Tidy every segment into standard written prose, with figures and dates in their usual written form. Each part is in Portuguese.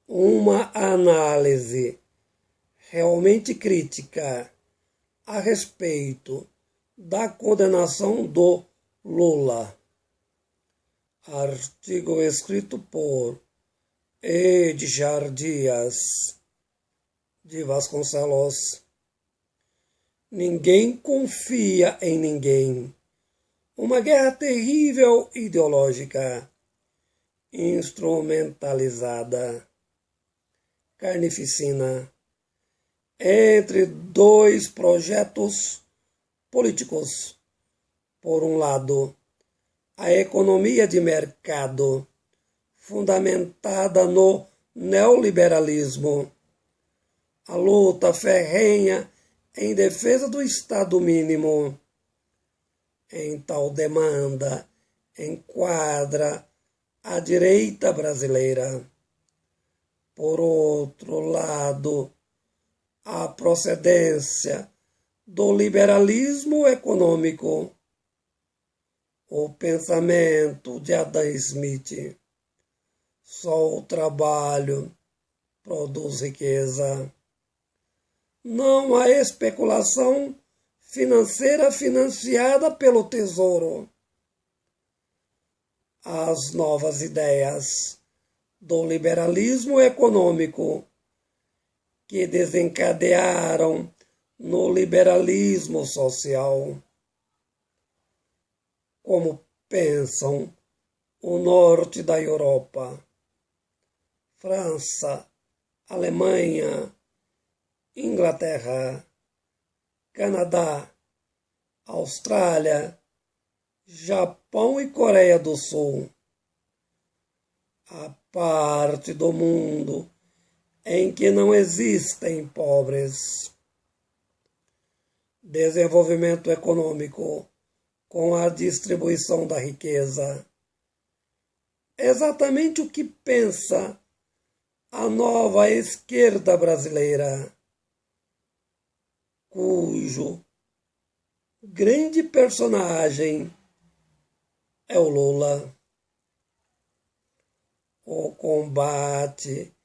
uma análise realmente crítica a respeito da condenação do Lula. Artigo escrito por Edgar Dias de Vasconcelos. Ninguém confia em ninguém. Uma guerra terrível ideológica, instrumentalizada, carnificina, entre dois projetos políticos. Por um lado, a economia de mercado, fundamentada no neoliberalismo, a luta ferrenha em defesa do Estado mínimo. Em tal demanda enquadra a direita brasileira. Por outro lado, a procedência do liberalismo econômico, o pensamento de Adam Smith. Só o trabalho produz riqueza. Não há especulação financeira financiada pelo Tesouro. As novas ideias do liberalismo econômico que desencadearam no liberalismo social. Como pensam o norte da Europa, França, Alemanha, Inglaterra, Canadá, Austrália, Japão e Coreia do Sul. A parte do mundo em que não existem pobres. Desenvolvimento econômico com a distribuição da riqueza. Exatamente o que pensa a nova esquerda brasileira, cujo grande personagem é o Lula. O combate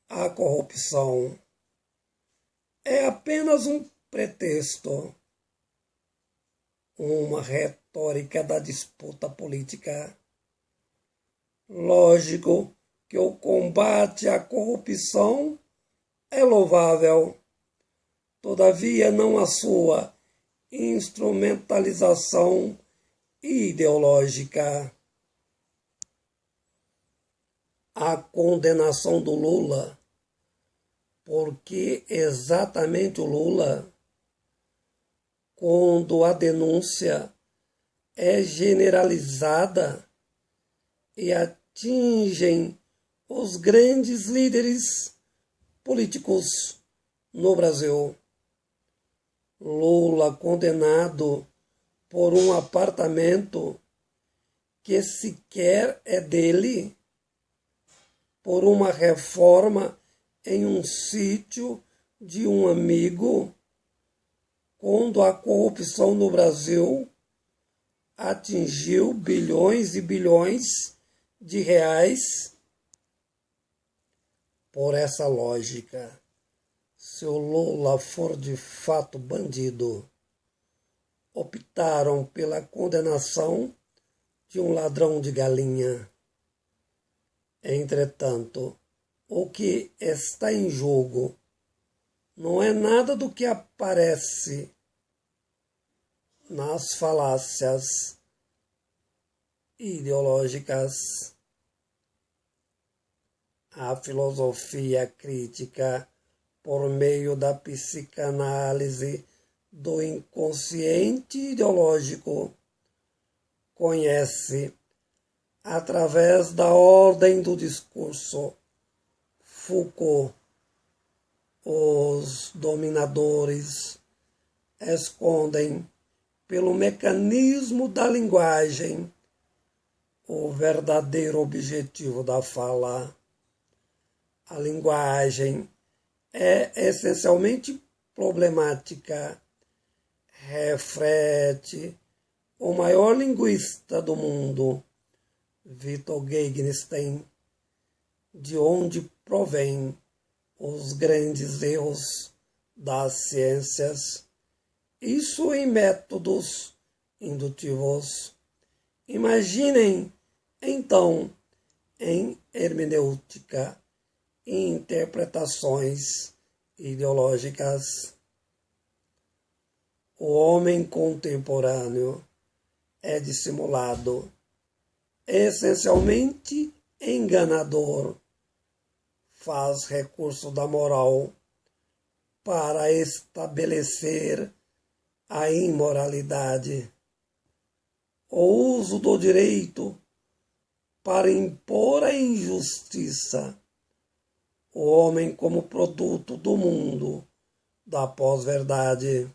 à corrupção é apenas um pretexto, uma retórica da disputa política. Lógico que o combate à corrupção é louvável, todavia não a sua instrumentalização ideológica. A condenação do Lula, porque exatamente o Lula, quando a denúncia é generalizada e atingem os grandes líderes políticos no Brasil. Lula condenado por um apartamento que sequer é dele, por uma reforma em um sítio de um amigo, quando a corrupção no Brasil atingiu bilhões e bilhões de reais. Por essa lógica, se o Lula for de fato bandido, optaram pela condenação de um ladrão de galinha. Entretanto, o que está em jogo não é nada do que aparece nas falácias ideológicas. A filosofia crítica, por meio da psicanálise do inconsciente ideológico, conhece, através da ordem do discurso, Foucault. Os dominadores escondem, pelo mecanismo da linguagem, o verdadeiro objetivo da fala. A linguagem é essencialmente problemática, reflete o maior linguista do mundo, Victor Geigenstein, de onde provêm os grandes erros das ciências, isso em métodos indutivos. Imaginem, então, em hermenêutica e interpretações ideológicas. O homem contemporâneo é dissimulado, essencialmente enganador, faz recurso da moral para estabelecer a imoralidade, o uso do direito para impor a injustiça, o homem como produto do mundo da pós-verdade.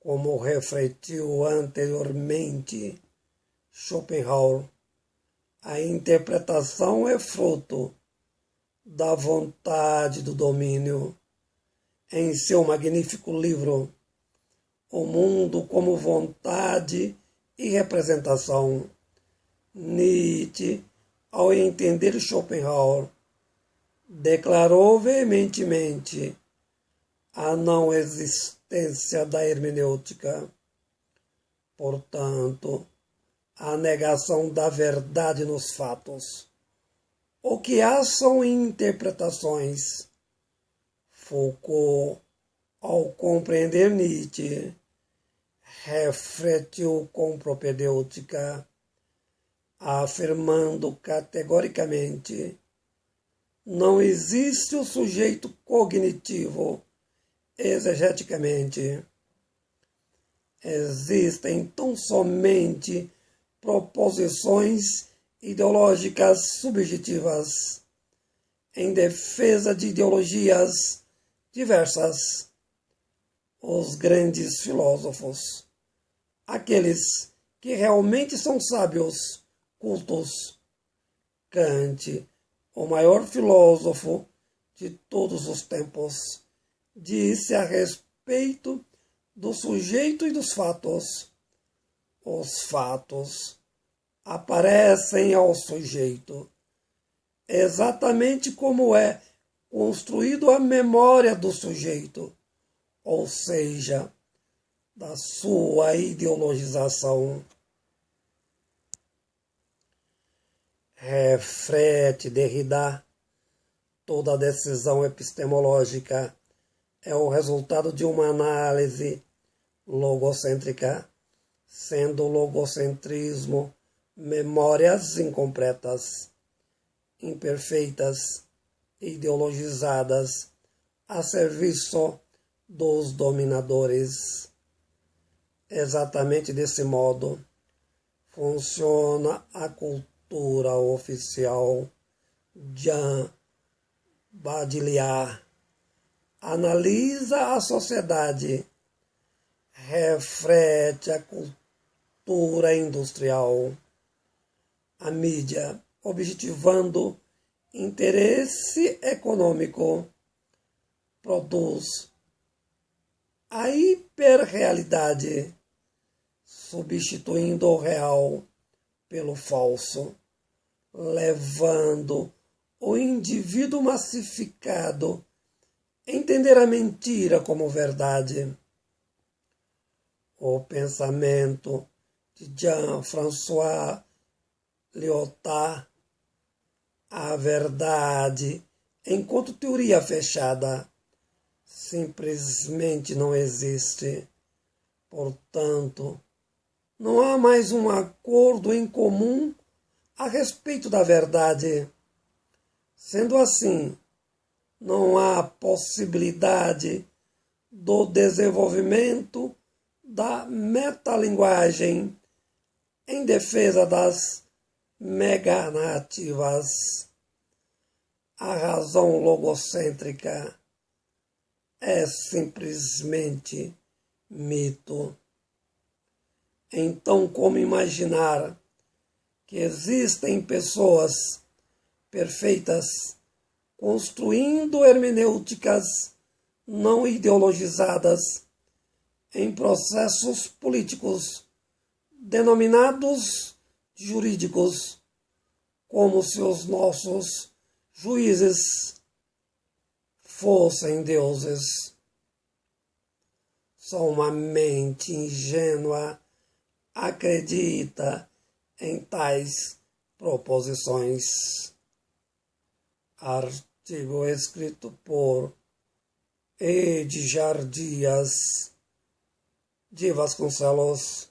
Como refletiu anteriormente Schopenhauer, a interpretação é fruto da vontade do domínio. Em seu magnífico livro, O Mundo como Vontade e Representação, Nietzsche, ao entender Schopenhauer, declarou veementemente a não existência da hermenêutica. Portanto, a negação da verdade nos fatos. O que há são interpretações. Foucault, ao compreender Nietzsche, refletiu com propedêutica, afirmando categoricamente: não existe o sujeito cognitivo exegeticamente. Existem tão somente proposições ideológicas subjetivas em defesa de ideologias diversas. Os grandes filósofos, aqueles que realmente são sábios, cultos. Kant, o maior filósofo de todos os tempos, disse a respeito do sujeito e dos fatos: os fatos aparecem ao sujeito, exatamente como é construído a memória do sujeito, ou seja, da sua ideologização. Reflete Derrida: toda decisão epistemológica é o resultado de uma análise logocêntrica, sendo o logocentrismo memórias incompletas, imperfeitas, ideologizadas a serviço dos dominadores. Exatamente desse modo funciona a cultura oficial. Jean Baudrillard analisa a sociedade, reflete a cultura industrial, a mídia, objetivando interesse econômico, produz a hiperrealidade, substituindo o real pelo falso, levando o indivíduo massificado a entender a mentira como verdade. O pensamento de Jean-François Lyotard, a verdade, enquanto teoria fechada, simplesmente não existe. Portanto, não há mais um acordo em comum a respeito da verdade. Sendo assim, não há possibilidade do desenvolvimento da metalinguagem em defesa das meganarrativas. A razão logocêntrica é simplesmente mito. Então, como imaginar que existem pessoas perfeitas construindo hermenêuticas não ideologizadas em processos políticos denominados jurídicos, como se os nossos juízes fossem deuses. Só uma mente ingênua acredita em tais proposições. Artigo escrito por Edjar Dias de Vasconcelos,